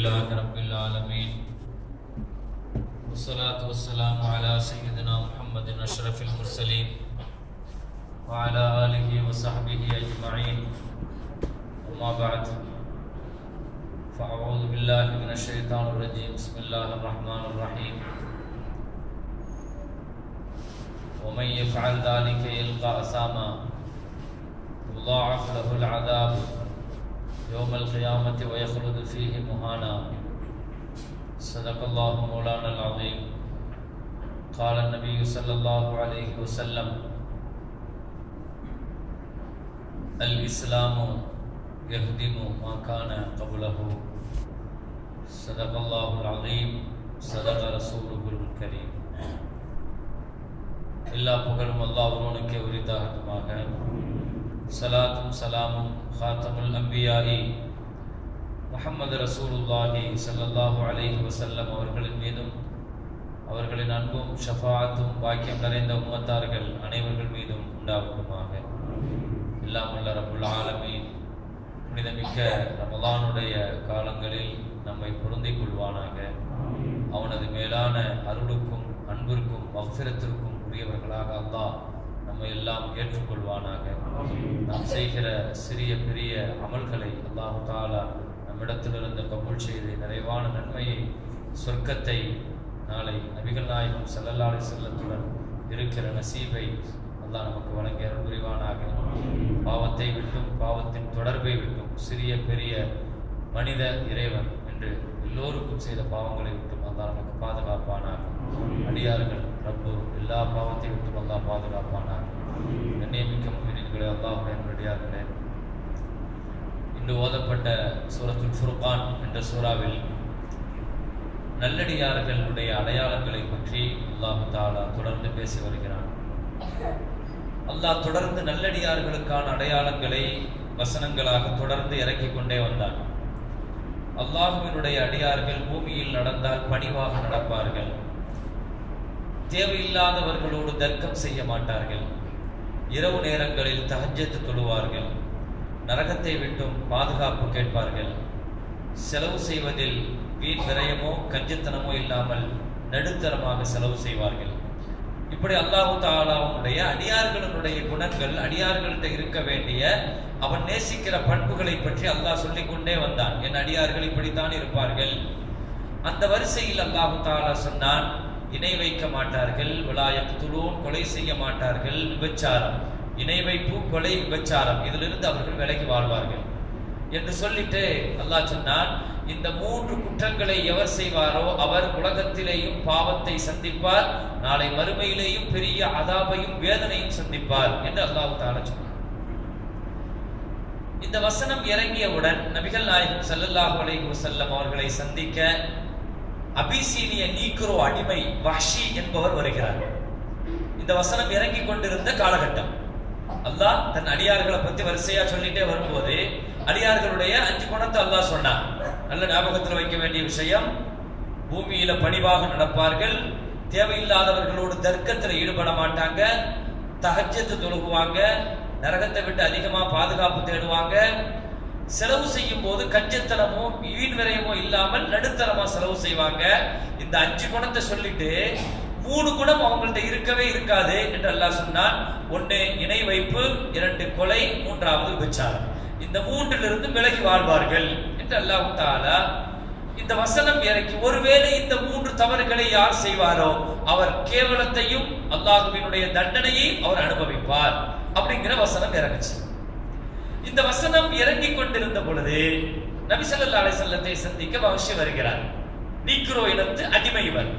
لله رب العالمين والصلاة والسلام على سيدنا محمد أشرف المرسلين وعلى آله وصحبه أجمعين أما بعد فأعوذ بالله من الشيطان الرجيم بسم الله الرحمن الرحيم ومن يفعل ذلك يلقى أثاما يضاعف له العذاب يوم القيامة ويخلد فيه مهانا صدق الله مولانا العظيم قال النبي صلى الله عليه وسلم الإسلام يهدم ما كان قبله صدق الله العظيم صدق رسوله الكريم எல்லா புகழும் அல்லாஹ் ஒருவனுக்கே உரித்தாகட்டுமாக. சலாத்தும் சலாமும் ஹாத்தமுல் அம்பியாயி முஹம்மது ரசூலுல்லாஹி ஸல்லல்லாஹு அலைஹி வஸல்லம் அவர்களின் மீதும் அவர்களின் அன்பும் ஷஃபாஅத்தும் பாக்கியம் நிறைந்த உம்மத்தார்கள் அனைவர்கள் மீதும் உண்டாகட்டுமாக. எல்லாம் வல்ல ரப்புல் ஆலமீன் புனிதமிக்க ரமலானுடைய காலங்களில் நம்மை பொருந்திக் கொள்வானாக. அவனது மேலான அருளுக்கும் அன்பிற்கும் மஃபிரத்திற்கும் உரியவர்களாக அல்லாஹ் நம்மை எல்லாம் ஏற்றுக்கொள்வானாக. நாம் செய்கிற சிறிய பெரிய அமல்களை அல்லாஹு தஆலா நம்மிடத்திலிருந்து கபூல் செய்து நிறைவான நன்மையை சொர்க்கத்தை நாளை நபிகள் நாயகம் ஸல்லல்லாஹு அலைஹி வஸல்லத்துடன் இருக்கிற நசீபை அல்லாஹ் நமக்கு வழங்கி அருள் புரிவானாக. பாவத்தை விட்டும் பாவத்தின் தொடர்பை விட்டும் சிறிய பெரிய மனித இறைவன் என்று எல்லோருக்கும் செய்த பாவங்களை விட்டும் அல்லாஹ் நமக்கு பாதுகாப்பானாக. அடியார்கள் ரப்பு எல்லா பாவத்தை விட்டும் அல்லாஹ் பாதுகாப்பானாக. கண்ணியமிக்க முஃமினீன்களே, அல்லாஹ்வுடைய அடியார்களே, இன்று ஓதப்பட்ட சூரத்துல் ஃபுர்கான் என்ற சூறாவில் நல்லடியார்களுடைய அடையாளங்களை பற்றி அல்லாஹ் தஆலா தொடர்ந்து பேசி வருகிறான். அல்லாஹ் தொடர்ந்து நல்லடியார்களுக்கான அடையாளங்களை வசனங்களாக தொடர்ந்து இறக்கிக் கொண்டே வந்தான். அல்லாஹ்வினுடைய அடியார்கள் பூமியில் நடந்தால் பணிவாக நடப்பார்கள், தேவையில்லாதவர்களோடு தர்க்கம் செய்ய மாட்டார்கள், இரவு நேரங்களில் தஹஜ்ஜத் தொழுவார்கள், நரகத்தை விட்டும் பாதுகாப்பு கேட்பார்கள், செலவு செய்வதில் வீண் விரயமோ கஞ்சத்தனமோ இல்லாமல் நடுத்தரமாக செலவு செய்வார்கள். இப்படி அல்லாஹு தஆலாவுடைய அடியார்களுடைய குணங்கள், அடியார்கள்ட்ட இருக்க வேண்டிய அவன் நேசிக்கிற பண்புகளை பற்றி அல்லாஹ் சொல்லிக்கொண்டே வந்தான். என் அடியார்கள் இப்படித்தான் இருப்பார்கள். அந்த வரிசையில் அல்லாஹு தஆலா சொன்னான், இணை வைக்க மாட்டார்கள், வலா யக்துலூன், கொலை செய்ய மாட்டார்கள், விபச்சாரம், இணை வைப்பு, கொலை, விபச்சாரம், இதிலிருந்து அவர்கள் விலகி வாழ்வார்கள் என்று சொல்லிட்டு அல்லாஹ் சொன்னான், இந்த மூன்று குற்றங்களை எவர் செய்வாரோ அவர் உலகத்திலேயும் பாவத்தை சந்திப்பார், நாளை மறுமையிலேயும் பெரிய அதாபையும் வேதனையும் சந்திப்பார் என்று அல்லாஹ் தஆலா சொன்னார். இந்த வசனம் இறங்கியவுடன் நபிகள் நாயகம் ஸல்லல்லாஹு அலைஹி வஸல்லம் அவர்களை சந்திக்க அபிசீனிய நீக்ரோ அடிமை வஹ்ஷி என்பவர் வருகிறார். இந்த வசனம் இறங்கி கொண்டிருந்த காலகட்டம். அல்லாஹ் தன் அடியார்களை பத்தி வரிசையா சொல்லிட்டே வரும்போது அடியார்களுடைய 5 குணத்தை அல்லாஹ் சொன்னான். நல்ல ஞாபகத்தில் வைக்க வேண்டிய விஷயம், பூமியில பணிவாக நடப்பார்கள், தேவையில்லாதவர்களோடு தர்க்கத்தில் ஈடுபட மாட்டாங்க, தஹஜ்ஜத் தொழுகுவாங்க, நரகத்தை விட்டு அதிகமா பாதுகாப்பு தேடுவாங்க, செலவு செய்யும் போது கஞ்சத்தனமோ வீண் விரயமோ இல்லாமல் நடுத்தரமா செலவு செய்வாங்க. இந்த 5 குணத்தை சொல்லிட்டு 3 குணம் அவங்கள்ட்ட இருக்கவே இருக்காது என்று அல்லாஹ் சொன்னான். 1 இணை வைப்பு, 2 கொலை, 3வது விபச்சாரம். இந்த 3லிருந்து விலகி வாழ்வார்கள் என்று அல்லாஹ் தஆலா இந்த வசனம் இறக்கி, ஒருவேளை இந்த 3 தவறுகளை யார் செய்வாரோ அவர் கேவலத்தையும் அல்லாஹ்வினுடைய தண்டனையை அவர் அனுபவிப்பார் அப்படிங்கிற வசனம் இறங்குச்சு. இந்த வசனம் இறங்கி கொண்டிருந்த பொழுது நபி ஸல்லல்லாஹு அலைஹி வஸல்லத்தை சந்திக்க வஹ்ஷி வருகிறார். நீக்ரோ இனத்து அடிமை இவர்.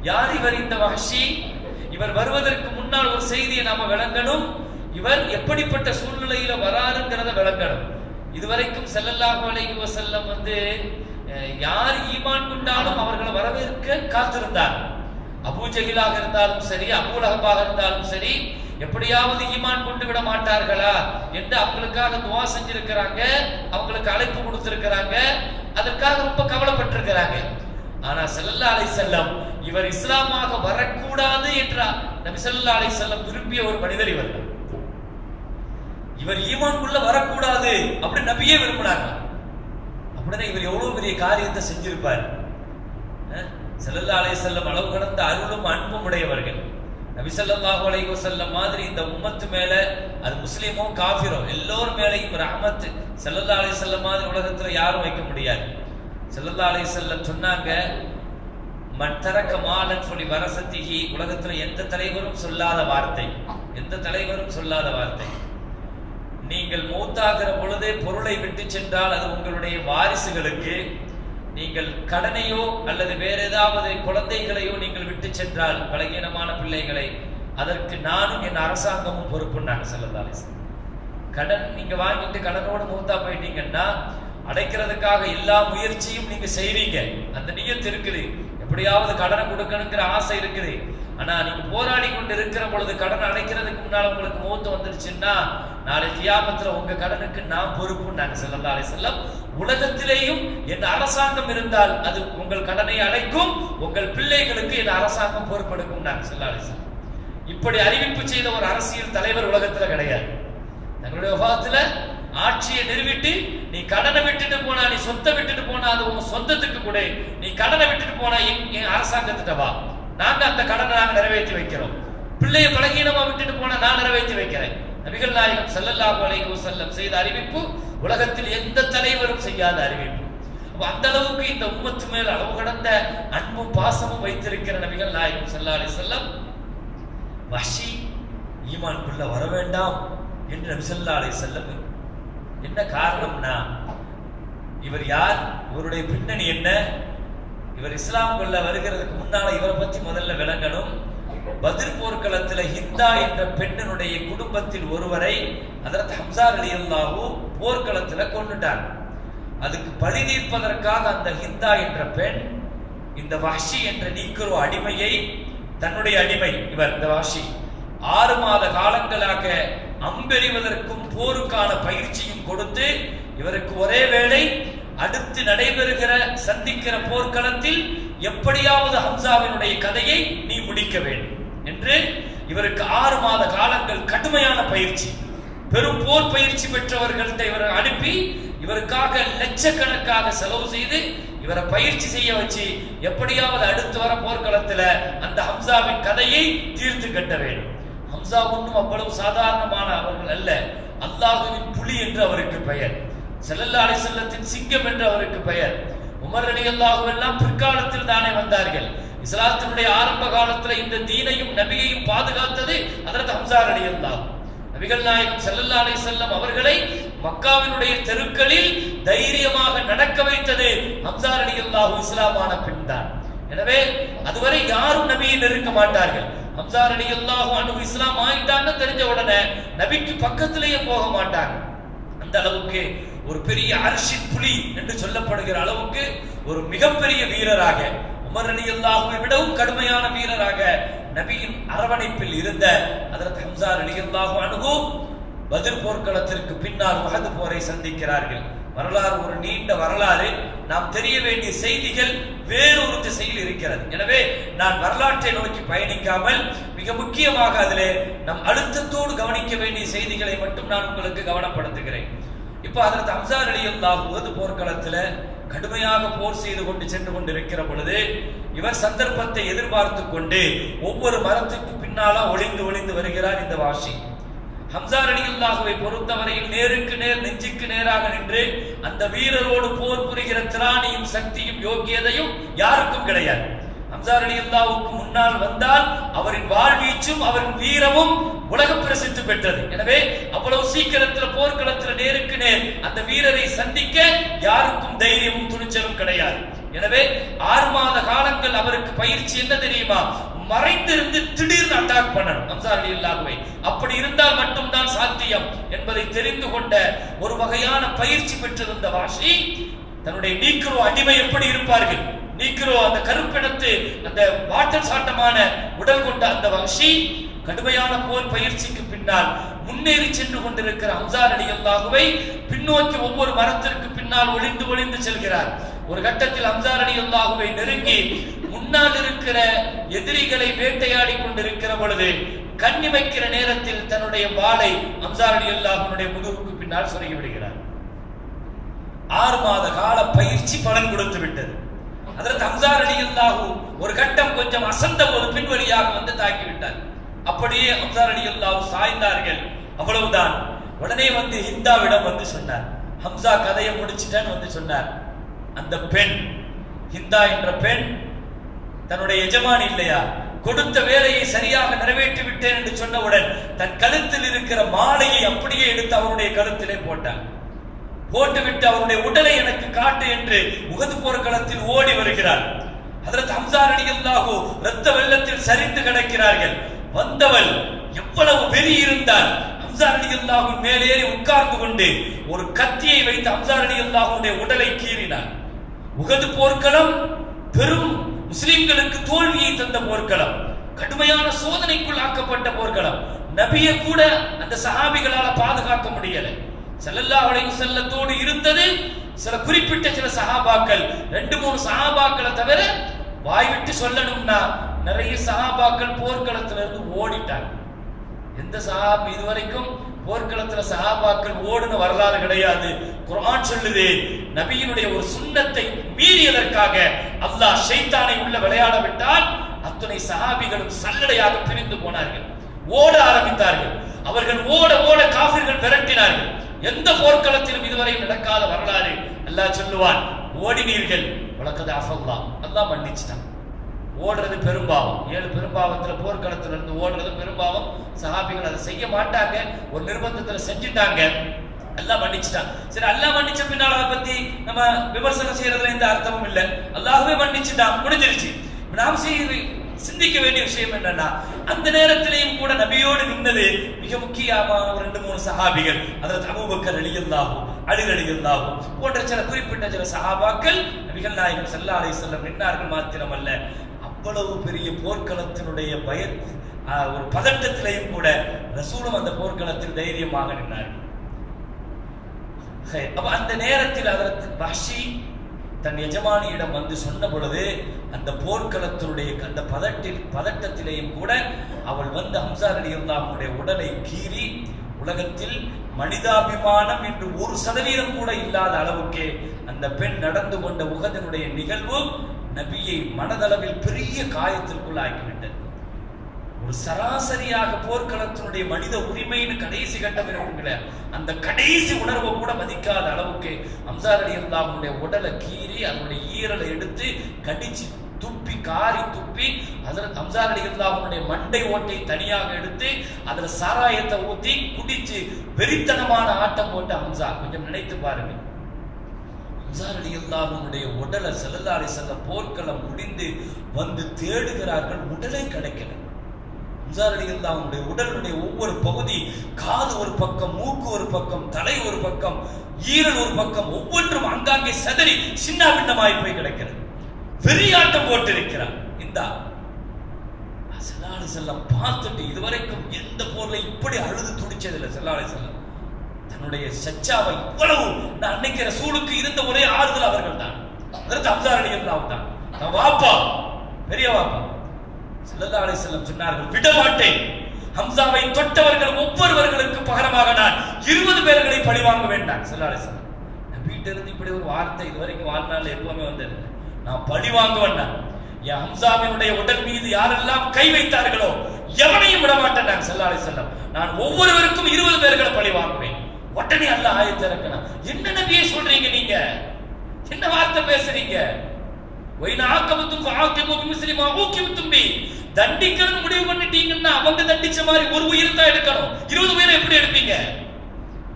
யார் இவர்? இந்த வஹ்ஷி. இவர் வருவதற்கு முன்னால் ஒரு செய்தியை நாம விளங்கணும். இவர் எப்படிப்பட்ட சூழ்நிலையில வராருங்கிறத விளங்கணும். இதுவரைக்கும் ஸல்லல்லாஹு அலைஹி வஸல்லம் யார் ஈமான் கொண்டாலும் அவர்களை வரவேற்க காத்திருந்தார். அபூ ஜஹிலாக இருந்தாலும் சரி, அபூ லஹபாக இருந்தாலும் சரி, எப்படியாவது ஈமான் கொண்டு விட மாட்டார்களா என்று அவங்களுக்காக துஆ செஞ்சிருக்கிறாங்க, அவங்களுக்கு அழைப்பு கொடுத்திருக்கிறாங்க, அதற்காக ரொம்ப கவலைப்பட்டிருக்கிறாங்க. ஆனா ஸல்லல்லாஹு அலைஹி வஸல்லம் இவர் இஸ்லாமாக வரக்கூடாது என்றார். நபி ஸல்லல்லாஹு அலைஹி வஸல்லம் விரும்பிய ஒரு மனிதர் இவர். இவர் ஈமான்குள்ள வரக்கூடாது அப்படி நபியே விரும்பினாங்க. அப்படின்னா இவர் எவ்வளவு பெரிய காரியத்தை செஞ்சிருப்பார். ஸல்லல்லாஹு அலைஹி வஸல்லம் அளவு கடந்த அருளும் அன்பும் உடையவர்கள். நபி ஸல்லல்லாஹு அலைஹி வஸல்லம் மாதிரி இந்த உம்மத்து மேல, அது முஸ்லிமோ காஃபிரோ, எல்லோர் மேலையும் ரஹ்மத் ஸல்லல்லாஹு அலைஹி வஸல்லம் மாதிரி உலகத்துல யாரும் வைக்க முடியாது. ஸல்லல்லாஹு அலைஹி வஸல்லம் சொன்னாங்க, மன் தரக மாலன் ஃபலி வரசத்திஹி, உலகத்துல எந்த தலைவரும் சொல்லாத வார்த்தை, எந்த தலைவரும் சொல்லாத வார்த்தை. நீங்கள் மௌத்தாகிற பொழுதே பொருளை விட்டு சென்றால் அது உங்களுடைய வாரிசுகளுக்கு, நீங்கள் கடனையோ அல்லது வேற ஏதாவது குழந்தைகளையோ நீங்கள் விட்டு சென்றால், பலகீனமான பிள்ளைகளை, அதற்கு நானும் என் அரசாங்கமும் பொறுப்புன்னாங்க ஸல்லல்லாஹு அலைஹி வஸல்லம். கடன் நீங்க வாங்கிட்டு கடனோடு மௌத்தா போயிட்டீங்கன்னா அடைக்கிறதுக்காக எல்லா முயற்சியும் நீங்க செய்றீங்க, அந்த நியத்து இருக்குது, எப்படியாவது கடனை கொடுக்கணுங்கிற ஆசை இருக்குது. ஆனா நீங்க போராடி கொண்டு இருக்கிற பொழுது கடன் அடைக்கிறதுக்கு முன்னால உங்களுக்கு மௌத்து வந்துருச்சுன்னா, நாளை கியாமத்துல உங்க கடனுக்கு நான் பொறுப்புன்னாங்க ஸல்லல்லாஹு அலைஹி வஸல்லம். உலகத்திலேயும் என் அரசாங்கம் இருந்தால் அது உங்கள் கடனை அடைக்கும், உங்கள் பிள்ளைகளுக்கு என் அரசாங்கம் பொறுப்பெடுக்கும் ஸல்லல்லாஹு அலைஹி வஸல்லம். இப்படி அறிவிப்பு செய்த ஒரு அரசியல் தலைவர் உலகத்துல கிடையாது. தங்களுடைய வஃபாத்துல ஆட்சியை நிறுவிட்டு, நீ கடனை விட்டுட்டு போனா, நீ சொத்தை விட்டுட்டு போனா அது உங்க சொந்தத்துக்கு கூட, நீ கடனை விட்டுட்டு போனா என் அரசாங்கத்திட்ட வா, நாங்க அந்த கடனை நாங்க நிறைவேற்றி வைக்கிறோம். பிள்ளைய பலகீனமா விட்டுட்டு போனா நான் நிறைவேற்றி வைக்கிறேன். நபிகள் நாயகம் ஸல்லல்லாஹு அலைஹி வஸல்லம் செய்த அறிவிப்பு உலகத்தில் எந்த தலைவரும் செய்யாத அறிவிப்பு. அந்த அளவுக்கு இந்த உம்மத்து மேல் அளவு கடந்த அன்பும் பாசமும் வைத்திருக்கிற நபிகள் நாயகம் ஸல்லல்லாஹு அலைஹி வஸல்லம் வஹ்ஷி ஈமான்குள்ள வர வேண்டாம் என்று நபி ஸல்லல்லாஹு அலைஹி வஸல்லம். என்ன காரணம்னா, இவர் யார், இவருடைய பின்னணி என்ன, இவர் இஸ்லாமுக்குள்ள வருகிறதுக்கு முன்னால இவரை பத்தி முதல்ல விளங்கணும். பத்ர் போர்க்களத்துல ஹிந்தா என்ற பெண்ணினுடைய குடும்பத்தில் ஒருவரை ஹஜ்ரத் ஹம்ஸா ரலியல்லாஹு போர்க்களத்துல கொன்னுட்டார். அதுக்கு பழி தீர்ப்பதற்காக அந்த ஹிந்தா என்ற பெண் இந்த வஹ்ஷி என்ற நீக்ரோ அடிமையை, தன்னுடைய அடிமை இவர் இந்த வஹ்ஷி 6 மாத காலங்களாக அம்பெறிவதற்கும் போருக்கான பயிற்சியும் கொடுத்து, இவருக்கு ஒரே வேளை அடுத்து நடைபெறுகிற சந்திக்கிற போர்க்களத்தில் எப்படியாவது ஹம்சாவினுடைய கதையை நீ முடிக்க வேண்டும் என்று இவருக்கு 6 மாத காலங்கள் கடுமையான பயிற்சி, பெரும் போர் பயிற்சி பெற்றவர்கள்ட்ட இவரை அனுப்பி இவருக்காக லட்சக்கணக்காக செலவு செய்து இவரை பயிற்சி செய்ய வச்சு எப்படியாவது அடுத்து வர போர்க்களத்துல அந்த ஹம்சாவின் கதையை தீர்த்து கட்ட வேண்டும். ஹம்சா ஒன்றும் அவ்வளவு சாதாரணமான அவர்கள் அல்ல. அல்லாஹ்வின் புலி என்று அவருக்கு பெயர், ஸல்லல்லாஹு அலைஹி வஸல்லத்தின் சிங்கம் என்று அவருக்கு பெயர். உமர் ரலியல்லாஹு எல்லாம் பிற்காலத்தில் தானே வந்தார்கள். இஸ்லாத்தினுடைய ஆரம்ப காலத்துல இந்த தீனையும் நபியையும் பாதுகாத்தது ஹஜ்ரத் ஹம்ஸா ரலியல்லாஹு. நபிகள் நாயகம் ஸல்லல்லாஹு அலைஹி வஸல்லம் அவர்களை மக்காவினுடைய தெருக்களில் தைரியமாக நடக்க வைத்தது ஹம்ஸா ரலியல்லாஹு இஸ்லாமான பின் தான். எனவே அதுவரை யாரும் நபியை நெருங்க மாட்டார்கள். ஹம்ஸா ரலியல்லாஹு அன்ஹு இஸ்லாம் ஆயிட்டான்னு தெரிஞ்ச உடனே நபிக்கு பக்கத்திலேயே போக மாட்டாங்க. அந்த அளவுக்கு ஒரு பெரிய அர்ஷின் புலி என்று சொல்லப்படுகிற அளவுக்கு ஒரு மிகப்பெரிய வீரராக, உமர் ரலியல்லாஹுவை விடவும் கடுமையான வீரராக நபியின் அரவணைப்பில் இருந்த ஹஜ்ரத் ஹம்ஸா ரலியல்லாஹு அன்ஹு பத்ர் போர்க்களத்திற்கு பின்னால் உஹது போரை சந்திக்கிறார்கள். வரலாறு ஒரு நீண்ட வரலாறு, நாம் தெரிய வேண்டிய செய்திகள் வேறொரு திசையில் இருக்கிறது. எனவே நான் வரலாற்றை நோக்கி பயணிக்காமல் மிக முக்கியமாக அதிலே நம் அழுத்தத்தோடு கவனிக்க வேண்டிய செய்திகளை மட்டும் நான் உங்களுக்கு கவனப்படுத்துகிறேன். இப்ப ஹஜ்ரத் ஹம்ஸா ரலியல்லாஹு உஹது போர்க்களத்துல கடுமையாக போர் செய்து கொண்டு சென்று கொண்டிருக்கிற பொழுது இவர் சந்தர்ப்பத்தை எதிர்பார்த்து கொண்டு ஒவ்வொரு மரத்துக்கு பின்னால ஒளிந்து ஒளிந்து வருகிறார் இந்த வஹ்ஷி. ஹம்ஸா ரலியல்லாஹுவை பொறுத்தவரையில் நேருக்கு நேர், நெஞ்சுக்கு நேராக நின்று அந்த வீரரோடு போர் புரிகிற திராணியும் சக்தியும் யோக்கியதையும் யாருக்கும் கிடையாது. ஹம்ஸா ரலியல்லாஹுவுக்கு முன்னால் வந்தால் அவரின் வாழ்வீச்சும் அவரின் வீரமும் உலக பிரசித்தி பெற்றது. எனவே அவ்வளவு சீக்கிரத்தில் போர்க்களத்தில் நேருக்கு நேர் அந்த வீரரை சந்திக்க யாருக்கும் தைரியமும் துணிச்சலும் கிடையாது. எனவே 6 மாத காலங்கள் அவருக்கு பயிற்சி என்ன தெரியுமா, மறைந்திருந்து திடீர்னு அட்டாக் பண்ணணும் ஹம்ஸா ரலியல்லாஹுவை. அப்படி இருந்தால் மட்டும்தான் சாத்தியம் என்பதை தெரிந்து கொண்ட ஒரு வகையான பயிற்சி பெற்றிருந்த வஹ்ஷி தன்னுடைய நீக்ரோ அடிமை எப்படி இருப்பார்கள், நீக்ரோ அந்த கருப்பினத்து அந்த வாட்டர் சாட்டமான உடல் கொண்ட அந்த வஹ்ஷி கடுமையான போர் பயிற்சிக்கு பின்னால் முன்னேறி சென்று கொண்டிருக்கிற ஹம்ஸா ரலியல்லாஹுவை பின்னோக்கி ஒவ்வொரு மரத்திற்கு பின்னால் ஒளிந்து ஒளிந்து செல்கிறார். ஒரு கட்டத்தில் ஹம்ஸா ரலியல்லாஹுவை நெருங்கி முன்னால் இருக்கிற எதிரிகளை வேட்டையாடி கொண்டிருக்கிற பொழுது கண்ணிமைக்கிற நேரத்தில் தன்னுடைய வாளை ஹம்ஸா ரலியல்லாஹுவினுடைய முதுகுக்கு பின்னால் சொருகி விடுகிறார். 6 மாத கால பயிற்சி பலன் கொடுத்து விட்டது. ஹஜ்ரத் ஹம்ஸா ரலியல்லாஹு ஒரு கட்டம் கொஞ்சம் அசந்த போது பின்வழியாக வந்து தாக்கி விட்டார். அப்படியே ஹம்ஸா ரலியல்லாஹு சாய்ந்தார்கள். அவ்வளவுதான். உடனே வந்து ஹிந்தாவிடம் வந்து சொன்னார், ஹம்ஸா கதையை முடிச்சிட்டேன்னு வந்து சொன்னார். அந்த பெண், ஹிந்தா என்ற பெண், தன்னுடைய எஜமான் இல்லையா, கொடுத்த வேலையை சரியாக நிறைவேற்றி விட்டேன் என்று சொன்னவுடன் தன் கழுத்தில் இருக்கிற மாலையை அப்படியே எடுத்து அவருடைய கழுத்திலே போட்டார். போட்டுவிட்டு அவருடைய உடலை எனக்கு காட்டு என்று உஹது போர்க்களத்தில் ஓடி வருகிறார். ஹஜ்ரத் ஹம்ஸா ரலியல்லாஹு இரத்த வெள்ளத்தில் சரிந்து கிடக்கிறார்கள். வந்தவள் எவ்வளவு வெறி இருந்தால் ஹம்ஸா ரலியல்லாஹு மேலேறி உட்கார்ந்து கொண்டு ஒரு கத்தியை வைத்து ஹம்ஸா ரலியல்லாஹுடைய உடலை கீறினார். உஹது போர்க்களம் பெரும் முஸ்லிம்களுக்கு தோல்வியை தந்த போர்க்களம், கடுமையான சோதனைக்குள் ஆக்கப்பட்ட போர்க்களம். நபியை கூட அந்த சஹாபிகளால பாதுகாக்க முடியல. ஸல்லல்லாஹு அலைஹி வஸல்லத்தோடு இருந்தது சில குறிப்பிட்ட சில சஹாபாக்கள், 2-3 சஹாபாக்களை தவிர வாய் விட்டு சொல்லணும்னா நிறைய சஹாபாக்கள் போர்க்களத்திலிருந்து ஓடிட்டாங்க. எந்த சஹாபி இதுவரைக்கும் போர்க்களத்துல சஹாபாக்கள் ஓடுன வரலாறு கிடையாது. குர்ஆன் சொல்லுது, நபியினுடைய ஒரு சுன்னத்தை மீறியதற்காக அல்லாஹ் ஷைத்தானை உள்ள விளையாட விட்டால் அத்துணை சஹாபிகளும் சல்லடையாக பிரிந்து போனார்கள், ஓட ஆரம்பித்தார்கள். அவர்கள் ஓட ஓட காஃபிர்கள் விரட்டினார்கள். எந்த போர்க்களத்திலும் இதுவரை நடக்காத வரலாறு. அல்லாஹ் சொல்லுவான், ஓடினீர்கள், வலக்கத் அஃபல்லாஹ், அல்லாஹ் மன்னிச்சிட்டான். ஓடுறது பெரும்பாவம். 7 பெரும்பாவத்துல போர்க்களத்துல இருந்து ஓடுறது பெரும்பாவம். சஹாபிகள் அதை செய்ய மாட்டாங்க, ஒரு நிர்பந்தத்துல செஞ்சுட்டாங்க, அல்லாஹ் மன்னிச்சிட்டான். சரி, அல்லாஹ் மன்னிச்ச பின்னால் அதை பத்தி நம்ம விமர்சனம் செய்யறதுல எந்த அர்த்தமும் இல்லை. அல்லாஹ்வே மன்னிச்சுட்டான், முடிஞ்சிருச்சு. நாம் சிந்திக்க வேண்டிய விஷயம் என்னன்னா, அந்த நேரத்திலேயும் கூட நபியோடு நின்னது மிக முக்கியமான 2-3 சஹாபிகள். ஹஜ்ரத் அபூபக்கர் ரலியல்லாஹு, அலி ரலியல்லாஹு போன்ற சில குறிப்பிட்ட சில சஹாபாக்கள் நபிகள் நாயகம் ஸல்லல்லாஹு அலைஹி வஸல்லம் நின்றார்கள். மாத்திரமல்ல, அவ்வளவு பெரிய போர்க்களத்தினுடைய ஒரு பதட்டத்திலையும் கூட ரசூலும் அந்த போர்க்களத்தில் தைரியமாக நின்றார்கள். அப்ப அந்த நேரத்தில் ஹஜ்ரத் வஹ்ஷி தன் எஜமானியிடம் வந்து சொன்ன பொழுது அந்த போர்க்களத்தினுடைய அந்த பதட்டத்திலேயும் கூட அவள் வந்து ஹம்ஸா ரலியல்லாஹுடைய உடலை கீறி, உலகத்தில் மனிதாபிமானம் என்று 1% கூட இல்லாத அளவுக்கு அந்த பெண் நடந்து கொண்ட உஹதினுடைய நிகழ்வு நபியை மனதளவில் பெரிய காயத்திற்குள் ஆக்கிவிட்டது. ஒரு சராசரியாக போர்க்களத்தினுடைய மனித உரிமைன்னு கடைசி கட்டம் இருக்குங்களே, அந்த கடைசி உணர்வை கூட மதிக்காத அளவுக்கு ஹம்ஸா ரலியல்லாஹுடைய உடலை கீறி அதனுடைய ஈரலை எடுத்து கடிச்சு துப்பி காரி துப்பி ஹஜ்ரத் ஹம்ஸா ரலியல்லாஹுடைய மண்டை ஓட்டை தனியாக எடுத்து அதுல சாராயத்தை ஊத்தி குடிச்சு வெறித்தனமான ஆட்டம் போட்ட ஹம்ஸா. கொஞ்சம் நினைத்து பாருங்க, ஹம்ஸா ரலியல்லாஹுடைய உடலை ஸல்லல்லாஹு அலைஹி வஸல்லம் போர்க்களம் முடிந்து வந்து தேடுகிறார்கள், உடலை கிடைக்கல. ஹம்ஸா ரலியல்லாஹுடைய உடலுடைய ஒவ்வொரு பகுதி, காது ஒரு பக்கம், மூக்கு ஒரு பக்கம், தலை ஒரு பக்கம், ஈரல் ஒரு பக்கம், ஒவ்வொன்றும் அங்காங்கே சதறி சின்ன பின்னமாய் போய் கிடக்கிறது. வெறியாட்டம் போட்டு இருக்கிறார். இந்த ஸல்லல்லாஹு அலைஹி வஸல்லம் பார்த்துட்டு இதுவரைக்கும் எந்த போர்ல இப்படி அழுது துடிச்சதில்லை. ஸல்லல்லாஹு அலைஹி வஸல்லம் தன்னுடைய சச்சாவை இவ்வளவு, நான் அன்னைக்கு ரசூலுக்கு இருந்த ஒரே ஆறுதல் அவர்கள் தான், ஹஜ்ரத் ஹம்ஸா ரலியல்லாஹு தான். வாப்பா, பெரிய வாப்பா. ஸல்லல்லாஹு அலைஹி வஸல்லம் சொன்னார்கள், விட மாட்டேன். ஹம்ஸாவை தொட்டவர்கள் ஒவ்வொருவர்களுக்கு பகரமாக நான் 20 பேர்களை பழிவாங்க வேண்டாம். ஸல்லல்லாஹு அலைஹி வஸல்லம் நபிட்ட இருந்து இப்படி ஒரு வார்த்தை இதுவரைக்கும் வாழ்நாளில் எப்பவுமே வந்தது. நான் பழி வாங்க வேண்டாம், என் ஹம்ஸாவினுடைய உடல் மீது யாரெல்லாம் கை வைத்தார்களோ எவனையும் விட மாட்டேன். ஸல்லல்லாஹு அலைஹி வஸல்லம் நான் ஒவ்வொருவருக்கும் 20 பேர்களை பழி வாங்குவேன். உடனே அல்லாஹ் ஆயத்தை இறக்கினான். என்ன நபியே சொல்றீங்க நீங்க, என்ன வார்த்தை பேசுறீங்க? தண்டிக்கணும் முடிவு பண்ணிட்டீங்கன்னா அவங்க தண்டிச்ச மாதிரி ஒரு உயிர் தான் எடுக்கணும், 20 பேரை எப்படி எடுப்பீங்க?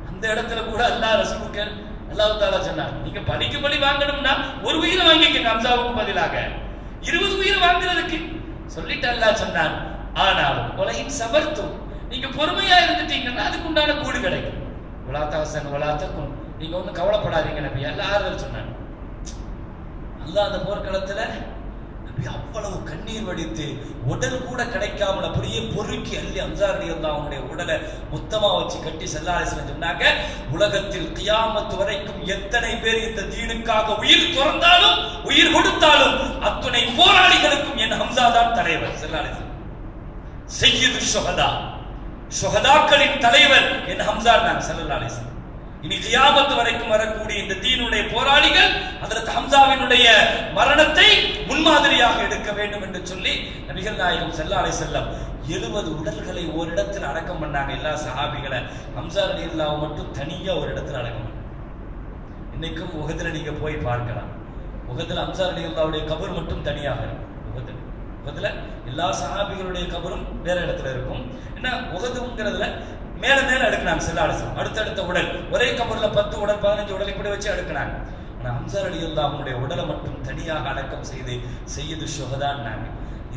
அந்த இடத்துல கூட அல்லாஹ் ரசூலுக்கு அல்லாஹ் தஆலா சொன்னார், நீங்க பலிக்கு பலி வாங்கணும்னா ஒரு உயிரை வாங்கிக்கங்க, ஹம்ஸாவுக்கு பதிலாக 20 உயிரை வாங்குறதுக்கு சொல்லிட்டு அல்லாஹ் சொன்னான். ஆனாலும் உலகின் சபர்த்தும், நீங்க பொறுமையா இருந்துட்டீங்கன்னா அதுக்கு உண்டான கூலி கிடைக்கும். உலாத்தவசன் உலாத்தக்கும், நீங்க ஒன்றும் கவலைப்படாதீங்க நபி, அல்லாஹ் ஆறுதல் சொன்னான். அல்லாஹ் அந்த போர்க்களத்துல நபி அவ்வளவு கண்ணீர் வடித்து உடல் கூட கிடைக்காமல் அப்படியே பொறுக்கி அள்ளி ஹம்ஸா ரலியல்லாஹுடைய உடலை மொத்தமா வச்சு கட்டி ஸல்லல்லாஹு அலைஹி வஸல்லம் சொன்னாங்க, உலகத்தில் கியாமத் வரைக்கும் எத்தனை பேர் இந்த தீனுக்காக உயிர் துறந்தாலும் உயிர் கொடுத்தாலும் அத்துணை போராளிகளுக்கும் என் ஹம்ஸா தான் தலைவர். ஸல்லல்லாஹு அலைஹி வஸல்லம் சய்யிது ஷுஹதா, ஷுஹதாக்களின் தலைவர் என் ஹம்ஸா தான். ஸல்லல்லாஹு அலைஹி வஸல்லம் இனி கியாமத் வரைக்கும் வரக்கூடிய இந்த தீனுடைய போராளிகள் ஹஜ்ரத் ஹம்சாவினுடைய மரணத்தை முன்மாதிரியாக எடுக்க வேண்டும் என்று சொல்லி நபிகள் நாயகம் ஸல்லல்லாஹு அலைஹி வஸல்லம் 70 உடல்களை ஓரிடத்தில் அடக்கம் பண்ணாங்க. எல்லா சஹாபிகளை ஹம்சா ரலியல்லாஹு மட்டும் தனியா ஒரு இடத்துல அடக்கம் பண்ணாங்க. இன்னைக்கும் உஹதுல நீங்க போய் பார்க்கலாம். உஹதுல ஹம்சா ரலியல்லாஹுடைய கபர் மட்டும் தனியாக இருக்கும். உஹதுல எல்லா சஹாபிகளுடைய கபரும் வேற இடத்துல இருக்கும். என்ன உஹதுங்கிறதுல மேல மேல அடுக்கினாங்க ஸல்லல்லாஹு அலைஹி வஸல்லம். அடுத்தடுத்த உடல் ஒரே கபர்ல 10 உடல் 15 உடல் இப்படி வச்சு அடுக்கினாங்க. ஆனா ஹம்சா ரலியல்லாஹுடைய உடலை மட்டும் தனியாக அடக்கம் செய்து சையது ஷுஹதான்னாங்க.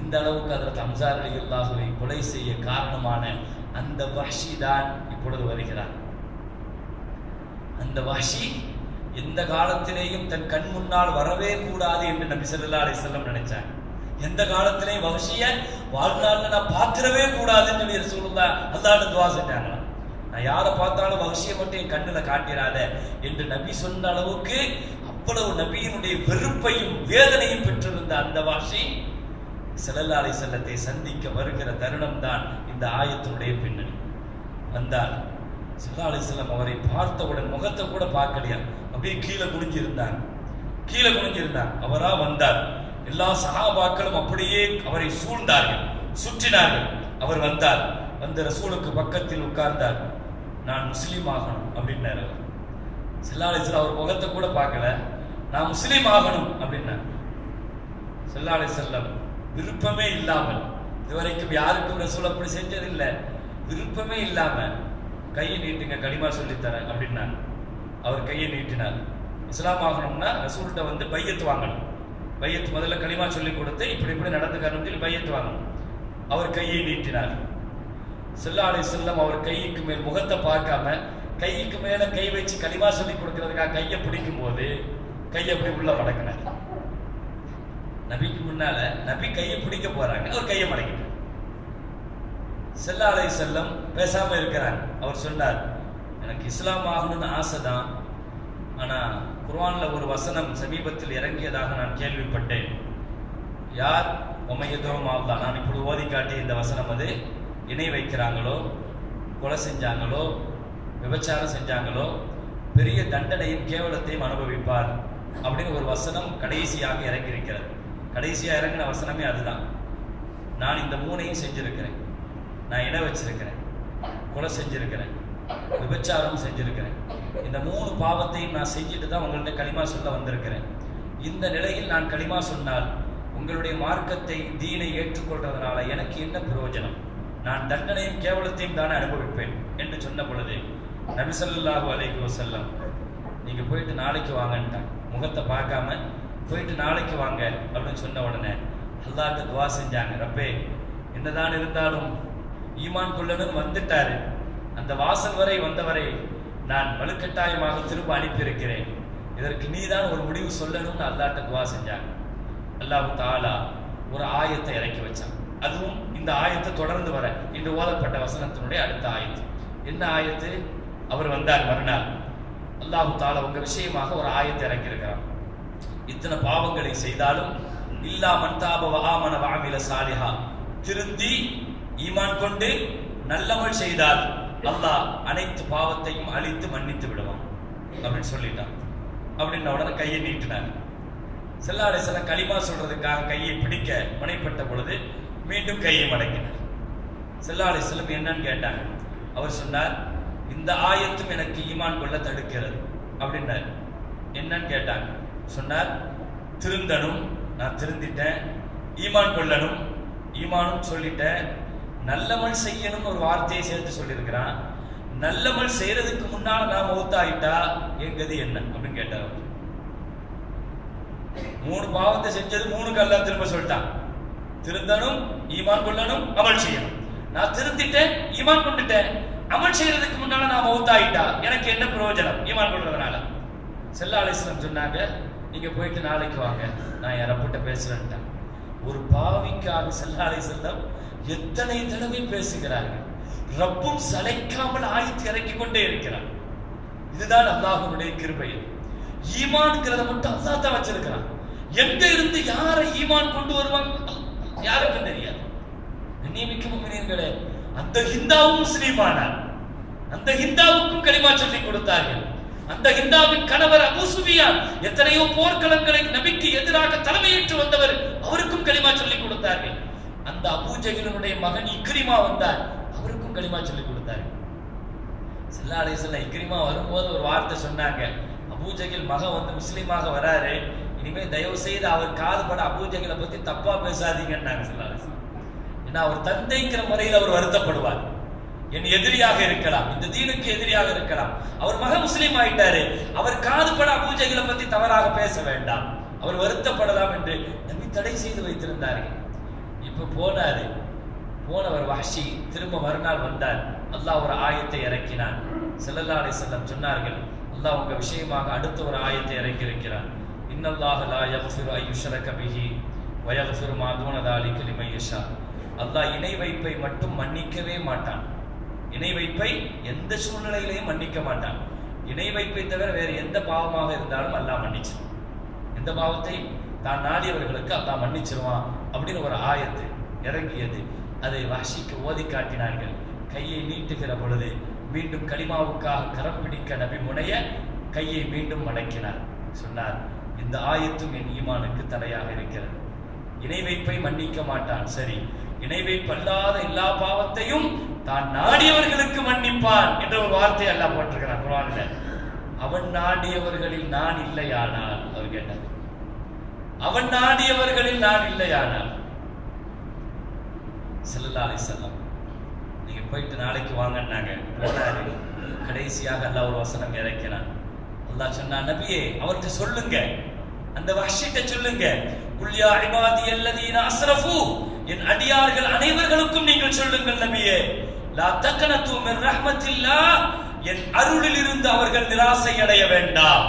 இந்த அளவுக்கு ஹஜ்ரத் ஹம்சா ரலியல்லாஹுவை கொலை செய்ய காரணமான அந்த வஹ்ஷி தான் இப்பொழுது வருகிறார். அந்த வஹ்ஷி எந்த காலத்திலேயும் தன் கண் முன்னால் வரவே கூடாது என்று நபி ஸல்லல்லாஹு அலைஹி வஸல்லம் நினைச்சாங்க. எந்த காலத்திலேயும் வஹ்ஷிய வாழ்நாள்ல நான் பார்த்திடவே கூடாதுன்னு சொல்லி ரசூலுல்லாஹ் அல்லாஹ்விடம் துஆ செஞ்சாங்க. நான் யாரை பார்த்தாலும் வஹ்ஷியை மட்டும் என் கண்ணுல காட்டிடாத என்று நபி சொன்ன அளவுக்கு அவ்வளவு நபியினுடைய வெறுப்பையும் வேதனையும் பெற்றிருந்த அந்த வஹ்ஷி ஸல்லல்லாஹு அலைஹி வஸல்லத்தை சந்திக்க வருகிற தருணம் தான் இந்த ஆயத்தினுடைய பின்னணி. வந்தார் ஸல்லல்லாஹு அலைஹி வஸல்லம் அவரை பார்த்தவுடன் முகத்தை கூட பார்க்கலையா, அப்படியே கீழே குனிஞ்சிருந்தாங்க. அவரா வந்தார். எல்லா சஹாபாக்களும் அப்படியே அவரை சூழ்ந்தார்கள், சுற்றினார்கள். அவர் வந்தார், வந்து ரசூலுக்கு பக்கத்தில் உட்கார்ந்தார். நான் முஸ்லீம் ஆகணும் அப்படின்னாரு. ஸல்லல்லாஹு அலைஹி வஸல்லம் அவர் முகத்தை கூட பார்க்கல, நான் முஸ்லீம் ஆகணும் அப்படின்னார். ஸல்லல்லாஹு அலைஹி வஸல்லம் விருப்பமே இல்லாமல், இதுவரைக்கும் யாருக்கும் ரசூல் அப்படி செஞ்சதில்லை, விருப்பமே இல்லாம கையை நீட்டுங்க களிமா சொல்லித்தரேன் அப்படின்னாங்க. அவர் கையை நீட்டினார். இஸ்லாம் ஆகணும்னா ரசூல்கிட்ட வந்து பையத்து வாங்கணும். பையத்து முதல்ல களிமா சொல்லி கொடுத்து இப்படி இப்படி நடந்துக்கணும் சொல்லி பையத்து வாங்கணும். அவர் கையை நீட்டினார். ஸல்லல்லாஹு அலைஹி வஸல்லம் அவர் கைக்கு மேல் முகத்தை பார்க்காம கைக்கு மேல கை வச்சு களிமா சொல்லி கொடுக்கறதுக்காக கையை பிடிக்கும் போது கையை அப்படி உள்ள மடக்கினார். நபிக்கு முன்னால நபி கையை பிடிக்க போறாங்க, அவர் கையை மடக்கிட்டார். ஸல்லல்லாஹு அலைஹி வஸல்லம் பேசாம இருக்கிறாங்க. அவர் சொன்னார், எனக்கு இஸ்லாம் ஆகணும்னு ஆசைதான், ஆனா குர்ஆன்ல ஒரு வசனம் சமீபத்தில் இறங்கியதாக நான் கேள்விப்பட்டேன். யார் உமையதும் அல்லாஹ், நான் இப்படி ஓதி காட்டிய இந்த வசனம், அது இணை வைக்கிறாங்களோ, கொலை செஞ்சாங்களோ, விபச்சாரம் செஞ்சாங்களோ பெரிய தண்டனையும் கேவலத்தையும் அனுபவிப்பார் அப்படின்னு ஒரு வசனம் கடைசியாக இறங்கி இருக்கிறது. கடைசியாக இறங்கின வசனமே அதுதான். நான் இந்த 3ஐயும் செஞ்சிருக்கிறேன். நான் இணை வச்சிருக்கிறேன், கொலை செஞ்சிருக்கிறேன், விபச்சாரம் செஞ்சிருக்கிறேன். இந்த 3 பாவத்தையும் நான் செஞ்சுட்டு தான் உங்கள்கிட்ட களிமா சொல்ல வந்திருக்கிறேன். இந்த நிலையில் நான் களிமா சொன்னால் உங்களுடைய மார்க்கத்தை தீனை ஏற்றுக்கொள்றதுனால எனக்கு என்ன பிரயோஜனம்? நான் தண்டனையும் கேவலத்தையும் தானே அனுபவிப்பேன் என்று சொன்ன பொழுது நபி ஸல்லல்லாஹு அலைஹி வஸல்லம் நீங்க போயிட்டு நாளைக்கு வாங்கன்ட்டாங்க. முகத்தை பார்க்காம போயிட்டு நாளைக்கு வாங்க அப்படின்னு சொன்ன உடனே அல்லாஹ்க்கு துஆ செஞ்சாங்க. ரப்பே, என்னதான் இருந்தாலும் ஈமான் கொள்ளணும் வந்துட்டாரு, அந்த வாசல் வரை வந்தவரை நான் வலுக்கட்டாயமாக திரும்ப அனுப்பியிருக்கிறேன், இதற்கு நீதான் ஒரு முடிவு சொல்லணும்னு அல்லாஹ்ட்ட துஆ செஞ்சாங்க. அல்லாஹ் தஆலா ஒரு ஆயத்தை இறக்கி வச்சான். அதுவும் இந்த ஆயத்தை தொடர்ந்து வர இன்று ஓதப்பட்ட வசனத்தினுடைய அடுத்த ஆயத்து. என்ன ஆயத்து? அவர் வந்தார் மறுநாள். அல்லாஹ் தஆலா உங்க விஷயமாக ஒரு ஆயத்தை இறக்கி இருக்கிறான். இத்தனை பாவங்களை செய்தாலும் இல்லா மன் தாப வ ஆமன வ அமில சாலிஹா, திருந்தி ஈமான் கொண்டு நல்லமல் செய்தால் அல்லாஹ் அனைத்து பாவத்தையும் அழித்து மன்னித்து விடுவான் அப்படின்னு சொல்லிட்டான். அப்படின்ன உடனே கையை நீட்டினார். ஸல்லல்லாஹு அலைஹி வஸல்லம் களிமா சொல்றதுக்காக கையை பிடிக்க முனைப்பட்ட பொழுது மீண்டும் கையை மடக்கினார். ஸல்லல்லாஹு அலைஹி வஸல்லம் என்னன்னு கேட்டாங்க. அவர் சொன்னார், இந்த ஆயத்தும் எனக்கு ஈமான் கொள்ள தடுக்கிறது அப்படின்னார். என்னன்னு கேட்டாங்க. சொன்னார், திருந்தணும், நான் திருந்திட்டேன், ஈமான் கொள்ளணும், ஈமானும் சொல்லிட்டேன், நல்லமல் செய்யணும் ஒரு வார்த்தையை சேர்த்து சொல்லியிருக்கிறான். நல்லமல் செய்யறதுக்கு முன்னால நான் மௌத்தாயிட்டா என் கதி என்ன அப்படின்னு கேட்டார். 3 பாவத்தை செஞ்சது 3 அல்லாஹ் திரும்ப சொல்லிட்டான். திருந்தணும், ஈமான் கொள்ளணும், அமல் செய்யணும். நான் திருந்திட்டேன், ஈமான் கொண்டுட்டேன், அமல் செய்யறதுக்கு முன்னால நான் மௌத்தாயிட்டா எனக்கு என்ன பிரயோஜனம் ஈமான் கொள்றதுனால? ஸல்லல்லாஹு அலைஹி வஸல்லம் சொன்னாங்க, நீங்க போயிட்டு நாளைக்கு வாங்க, நான் என் ரப்பிட்ட பேசுறேன்ட்டேன். ஒரு பாவிக்காக ஸல்லல்லாஹு அலைஹி வஸல்லம் எத்தனை தடவை பேசுகிறார்கள். ரப்பும் சளைக்காமல் ஆயத்து இறக்கி கொண்டே இருக்கிறார். இதுதான் அல்லாஹ்வுடைய கிருபை. ஈமான்ங்கிறத மட்டும் அல்லாஹ் தான் வச்சிருக்கிறான். எங்க இருந்து யாரை ஈமான் கொண்டு வருவாங்க யாருக்கும் தெரியாது. கண்ணியமிக்க முஃமினீன்களே, அந்த ஹிந்தாவும் முஸ்லீமானார், அந்த ஹிந்தாவுக்கும் கலிமா சொல்லி கொடுத்தார்கள். அந்த ஹிந்தாவின் கணவர் அபூ சுஃபியான் எத்தனையோ போர்க்களங்களை நபிக்கு எதிராக தலைமையேற்று வந்தவர், அவருக்கும் கலிமா சொல்லிக் கொடுத்தார்கள். அந்த அபூ ஜஹிலுடைய மகன் இக்ரிமா வந்தார், அவருக்கும் கலிமா சொல்லிக் கொடுத்தார்கள். ஸல்லல்லாஹு அலைஹி வஸல்லம் இக்ரிமா வரும்போது ஒரு வார்த்தை சொன்னாங்க, அபூ ஜஹில் மகன் வந்து முஸ்லீமாக வராரு, இனிமே தயவு செய்து அவர் காதுபட அபூ ஜஹிலை பத்தி தப்பா பேசாதீங்கன்னாங்க ஸல்லல்லாஹு அலைஹி வஸல்லம். ஏன்னா அவர் தந்தைங்கிற முறையில் அவர் வருத்தப்படுவார், என் எதிரியாக இருக்கலாம், இந்த தீனுக்கு எதிரியாக இருக்கலாம், அவர் மகன் முஸ்லீம் ஆயிட்டாரு, அவர் காதுபட அபூ ஜஹிலை பத்தி தவறாக பேச வேண்டாம், அவர் வருத்தப்படலாம் என்று நபி தடை செய்து வைத்திருந்தார்கள். இப்ப போனவர் வஹ்ஷி திரும்ப மறுநாள் வந்தார். அல்லாஹ் ஒரு ஆயத்தை இறக்கினான். ஸல்லல்லாஹு அலைஹி வஸல்லம் சொன்னார்கள், அல்லாஹ் உங்க விஷயமாக அடுத்த ஒரு ஆயத்தை இறக்கி இருக்கிறான். இன்னல்லாஹ லா யக்ஃபிரு அன் யுஷ்ரக பிஹி வ யக்ஃபிரு மா தூன ذلك லிமன் யஷா. அல்லாஹ் இணை வைப்பை மட்டும் மன்னிக்கவே மாட்டான். இணை வைப்பை எந்த சூழ்நிலையிலையும் மன்னிக்க மாட்டான். இணை வைப்பை தவிர வேற எந்த பாவமாக இருந்தாலும் அல்லாஹ் மன்னிச்சிருவான். எந்த பாவத்தை தான் நாடியவர்களுக்கு அல்லாஹ் மன்னிச்சிருவான் அப்படின்னு ஒரு ஆயத்து இறங்கியது. அதை வஹ்ஷிக்கு ஓதி காட்டினார்கள். கையை நீட்டுகிற பொழுது மீண்டும் கலிமாவுக்காக கரம் பிடிக்க நபி முனைய கையை மீண்டும் மடக்கினார். சொன்னார், இந்த ஆயத்தும் என் ஈமானுக்கு தடையாக இருக்கிறது. இணை வைப்பை மன்னிக்க மாட்டான், சரி, இணை வைப்பல்லாத எல்லா பாவத்தையும் தான் நாடியவர்களுக்கு மன்னிப்பான் என்ற ஒரு வார்த்தை அல்லாஹ் போட்டிருக்கிறான் குர்ஆன்ல. அவன் நாடியவர்களில் நான் இல்லையானால், அவர் கேட்டார், அவன் நாடியவர்களில் நான் இல்லையானால். ஸல்லல்லாஹு அலைஹி வஸல்லம் நீங்க போயிட்டு நாளைக்கு வாங்கன்னாங்க. போனாரு. கடைசியாக அல்லாஹ் ஒரு வசனம் இறக்கினான். அல்லாஹ் சொன்னான், நபியே அவர்கிட்ட சொல்லுங்க, அந்த வஹ்ஷிட்ட சொல்லுங்க, குல் யா இபாதியல்லதீன அஸ்ரஃபு, என் அடியார்கள் அனைவர்களுக்கும் நீங்கள் சொல்லுங்கள் நபியே, லா தக்னது மின் ரஹ்மத்தில்லாஹ், என் அருளில் இருந்து அவர்கள் நிராசை அடைய வேண்டாம்.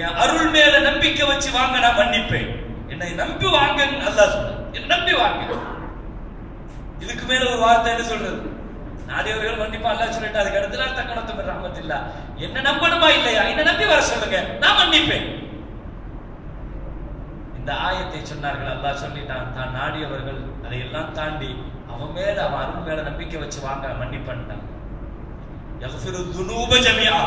என் அருள் மேல நம்பிக்கை வச்சு வாங்க, நான் மன்னிப்பேன். என்னை நம்பி வாங்க அல்லாஹ் சொல்றான், என்னை நம்பி வாங்க. இதுக்கு மேல ஒரு வார்த்தை என்ன சொல்றது? நாடியவர்கள் மன்னிப்பா அல்லாஹ் சொல்லிட்டு அதுக்கு அடுத்து தக்னது மின் ரஹ்மத்தில்லாஹ், என்ன நம்பணுமா இல்லையா, என்ன நம்பி வர சொல்லுங்க, நான் மன்னிப்பேன். இந்த ஆயத்தை சொன்னார்கள். அல்லாஹ் சொல்லிட்டான், தான் நாடியவர்கள் அதையெல்லாம் தாண்டி அவன் மேல, அவன் அருள் மேல நம்பிக்கை வச்சு வாங்க, மன்னிப்பான். யக்ஃபிரு துனூப ஜமீஆ,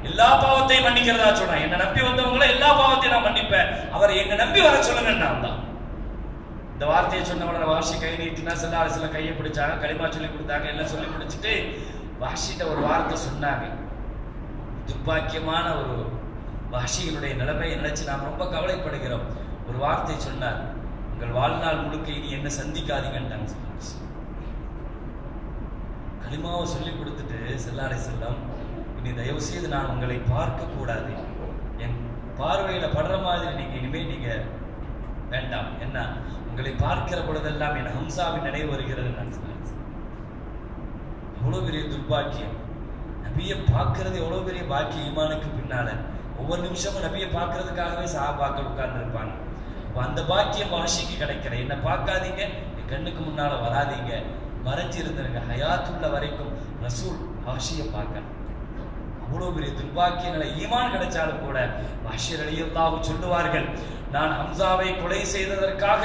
எல்லா பாவத்தையும் மன்னிக்கிறதா சொன்னான். என்ன நம்பி வந்தவங்கள எல்லா பாவத்தையும் நான் மன்னிப்பேன், அவரை என்ன நம்பி வர சொல்லுங்கன்னா தான். இந்த வார்த்தையை சொன்ன உடனே வஹ்ஷி கை நீட்டினா, ஸல்லல்லாஹு அலைஹி வஸல்லம் கையை பிடிச்சாங்க, கலிமா சொல்லி கொடுத்தாங்க, எல்லாம் சொல்லி முடிச்சுட்டு வஹ்ஷிட்ட ஒரு வார்த்தை சொன்னாங்க. துர்பாக்கியமான ஒரு வஹ்ஷியினுடைய நிலைமையை நினைச்சு நாம் ரொம்ப கவலைப்படுகிறோம். ஒரு வார்த்தை சொன்னார், உங்கள் வாழ்நாள் முழுக்க இனி என்ன சந்திக்காதீங்கன்ட்டாங்க. கலிமாவை சொல்லி கொடுத்துட்டு ஸல்லல்லாஹு அலைஹி வஸல்லம், இனி தயவு செய்து நான் உங்களை பார்க்க கூடாது, என் பார்வையில படுற மாதிரி நீங்க இனிமே நீங்க வேண்டாம், என்ன உங்களை பார்க்கிற பொழுதெல்லாம் என் ஹம்சாவின் நினைவு வருகிறது. நான் எவ்வளவு பெரிய துர்பாக்கியம், நபியை பார்க்கறது எவ்வளவு பெரிய பாக்கியம். ஈமானுக்கு பின்னால ஒவ்வொரு நிமிஷமும் நபியை பார்க்கறதுக்காகவே சஹாபாக்கள் உட்கார்ந்து இருப்பாங்க. அந்த பாக்கியம் வஹ்ஷிக்கு கிடைக்கிற, என்ன பார்க்காதீங்க, என் கண்ணுக்கு முன்னால வராதீங்க, மறைஞ்சு இருந்திருங்க, ஹயாத்துள்ள வரைக்கும் ரசூல் வஹ்ஷியை பார்க்கணும். அவ்வளவு பெரிய துர்பாக்கிய நிலை. ஈமான் கிடைச்சாலும் கூட வஹ்ஷி ரலியல்லாஹு சொல்லுவார்கள், நான் ஹம்சாவை கொலை செய்ததற்காக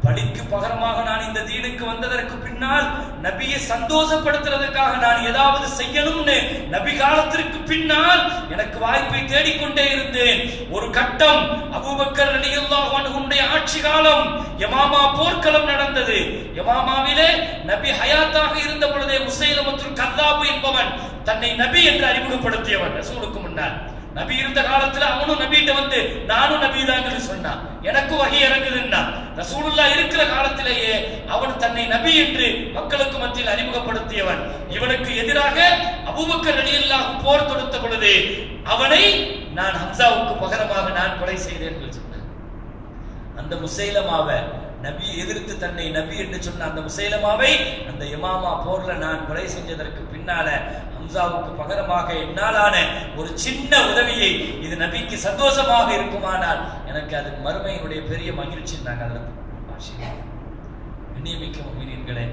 பழிக்கு பகரமாக நான் இந்த தீனுக்கு வந்ததற்கு பின்னால் நபியை சந்தோஷப்படுத்துறதுக்காக நான் ஏதாவது செய்யணும்னு நபி காலத்திற்கு பின்னால் எனக்கு வாய்ப்பை தேடிக்கொண்டே இருந்தேன். ஒரு கட்டம் அபூபக்கர் ரலியல்லாஹு அன்ஹுடைய ஆட்சி காலம், யமாமா போர்க்களம் நடந்தது. யமாமாவிலே நபி ஹயாத்தாக இருந்த பொழுதே முஸைலமத்துல் கذாப் என்பவன் தன்னை நபி என்று அறிமுகப்படுத்தியவன். ரசூலுக்கு முன்னால் நபி இருந்த காலத்துல அவனும் நபிட்ட வந்து நானும் நபிதான்னு சொன்னான், எனக்கு வஹி இறங்குதுன்னா. ரசூலுல்லாஹ் இருக்கிற காலத்திலேயே அவன் தன்னை நபி என்று மக்களுக்கு மத்தியில் அறிமுகப்படுத்தியவன். இவனுக்கு எதிராக அபூபக்கர் ரலியல்லாஹு போர் தொடுத்த பொழுது அவனை நான் ஹம்சாவுக்கு பகரமாக நான் கொலை செய்தேன் என்று சொன்னான். அந்த முஸைலமாவை நபி எதிர்த்து தன்னை நபி என்று சொன்ன அந்த முஸைலமாவை அந்த யமாமா போர்ல நான் கொலை செஞ்சதற்கு பின்னால ஹம்சாவுக்கு பகரமாக என்னாலான ஒரு சின்ன உதவியை, இது நபிக்கு சந்தோஷமாக இருக்குமானால் எனக்கு அது மறுமையினுடைய பெரிய மகிழ்ச்சி. நாங்கள் கண்ணியமிக்க முஃமினீன்களே,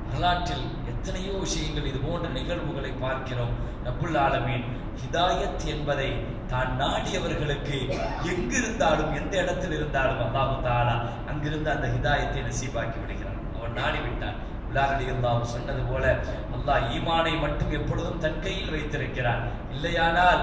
வரலாற்றில் எத்தனையோ விஷயங்கள் இது போன்ற நிகழ்வுகளை பார்க்கிறோம். ரப்புல் ஆலமீன் ஹிதாயத் என்பதை தான் நாடியவர்களுக்கு எங்கிருந்தாலும் எந்த இடத்தில் இருந்தாலும் அல்லாஹ் தஆலா அங்கிருந்து அந்த ஹிதாயத்தை நசீபாக்கி விடுகிறான். அவன் நாடிவிட்டான். பிலால் ரலியல்லாஹு சொன்னது போல அல்லாஹ் ஈமானை மட்டும் எப்பொழுதும் தன் கையில் வைத்திருக்கிறான். இல்லையானால்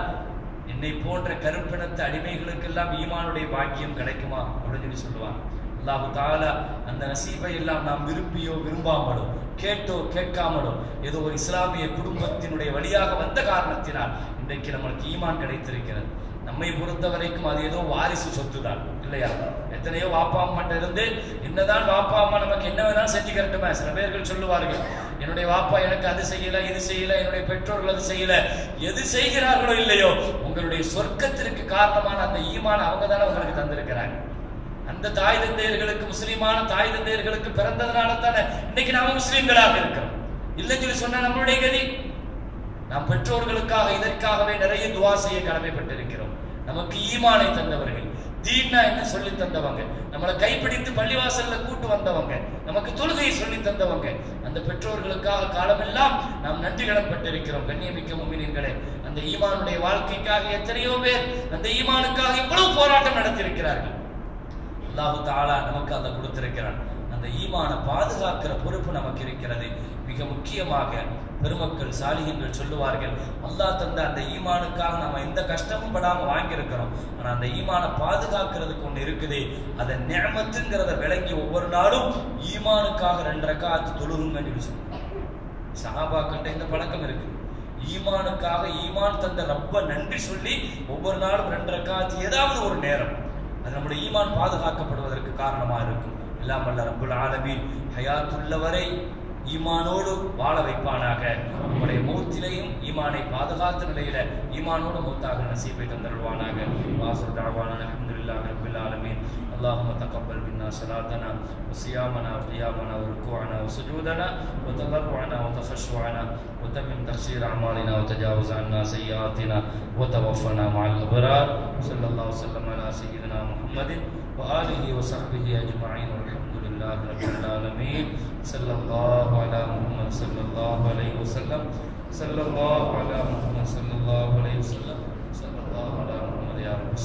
என்னை போன்ற கருப்பினத்து அடிமைகளுக்கெல்லாம் ஈமானுடைய பாக்கியம் கிடைக்குமா அப்படின்னு சொல்லுவாங்க. அல்லாஹு தஆலா அந்த நசீபை எல்லாம் நாம் விரும்பியோ விரும்பாமலோ கேட்டோ கேட்காமலோ ஏதோ ஒரு இஸ்லாமிய குடும்பத்தினுடைய வழியாக வந்த காரணத்தினால் இன்றைக்கு நம்மளுக்கு ஈமான் கிடைத்திருக்கிறது. நம்மை பொறுத்த வரைக்கும் அது ஏதோ வாரிசு சொத்து தான் இல்லையா? எத்தனையோ வாப்பா அம்மாட்ட இருந்து என்னதான் வாப்பா அம்மா நமக்கு என்ன வேணாலும் செஞ்சு கரட்டுமே. சில பேர்கள் சொல்லுவார்கள், என்னுடைய வாப்பா எனக்கு அது செய்யல இது செய்யல, என்னுடைய பெற்றோர்கள் அது செய்யல. எது செய்கிறார்களோ இல்லையோ உங்களுடைய சொர்க்கத்திற்கு காரணமான அந்த ஈமான் அவங்க தானே உங்களுக்கு தந்திருக்கிறாங்க. அந்த தாய் தந்தையர்களுக்கு, முஸ்லிமான தாய் தந்தையர்களுக்கு பிறந்ததுனால தானே இன்னைக்கு நாம முஸ்லிம்களாக இருக்கிறோம். இல்லைன்னு சொல்லி சொன்னா நம்மளுடைய கதி. நாம் பெற்றோர்களுக்காக இதற்காகவே நிறைய துவா செய்ய கடமைப்பட்டிருக்கிறோம். நமக்கு ஈமானை தந்தவர்கள், தீன்னா என்ன சொல்லி தந்தவங்க, நம்மளை கைப்பிடித்து பள்ளிவாசல்ல கூட்டு வந்தவங்க, நமக்கு தொழுகையை சொல்லி தந்தவங்க, அந்த பெற்றோர்களுக்காக காலமெல்லாம் நாம் நன்றி கடன்பட்டிருக்கிறோம். கண்ணியமிக்க முஃமினீன்களே, அந்த ஈமானுடைய வாழ்க்கைக்காக எத்தனையோ பேர் அந்த ஈமானுக்காக இவ்வளவு போராட்டம் நடத்தியிருக்கிறார்கள். அல்லாஹு தஆலா நமக்கு அதை கொடுத்திருக்கிறான். அந்த ஈமானை பாதுகாக்கிற பொறுப்பு நமக்கு இருக்கிறது. மிக முக்கியமாக பெருமக்கள் சாலிஹீன்கள் சொல்லுவார்கள், அல்லாஹ் தந்த அந்த ஈமானுக்காக நம்ம எந்த கஷ்டமும் படாம வாங்கியிருக்கிறோம். ஆனா அந்த ஈமானை பாதுகாக்கிறதுக்கு ஒன்று இருக்குது. அதை நிஅமத்துங்கிறத விளங்கி ஒவ்வொரு நாளும் ஈமானுக்காக 2 ரக்காத் தொழுகுங்கன்னு சொல்லுவாங்க. சஹாபாக்கிட்ட இந்த பழக்கம் இருக்கு. ஈமானுக்காக ஈமான் தந்த ரப்ப நன்றி சொல்லி ஒவ்வொரு நாளும் 2 ரக்காத் ஏதாவது ஒரு நேரம் அது நம்முடைய ஈமான் பாதுகாக்கப்படுவதற்கு காரணமாக இருக்கும். எல்லாம் வல்ல ரப்புல் ஆலமீன் ஹயாத்துள்ளவரை ஈமானோடு வாழ வைப்பானாக. நம்முடைய மௌத்திலையும் ஈமானை பாதுகாத்த நிலையில ஈமானோடு மௌத்தாக நசீபை தந்தருள்வானாக. வாசுர் தஅவானா அல்ஹம்துலில்லாஹி ரப்பில் ஆலமீன். اللهم تقبل منا صلاتنا وصيامنا وقيامنا وركوعنا وسجودنا وتضرعنا وتخشعنا وتمم تقصير اعمالنا وتجاوز عنا سيئاتنا وتوفنا مع الابرار. صلى الله وسلم على سيدنا محمد واله وصحبه اجمعين والحمد لله رب العالمين. صلى الله على محمد صلى الله عليه وسلم. صلى الله على محمد صلى الله عليه وسلم. صلى الله على محمد يا رب.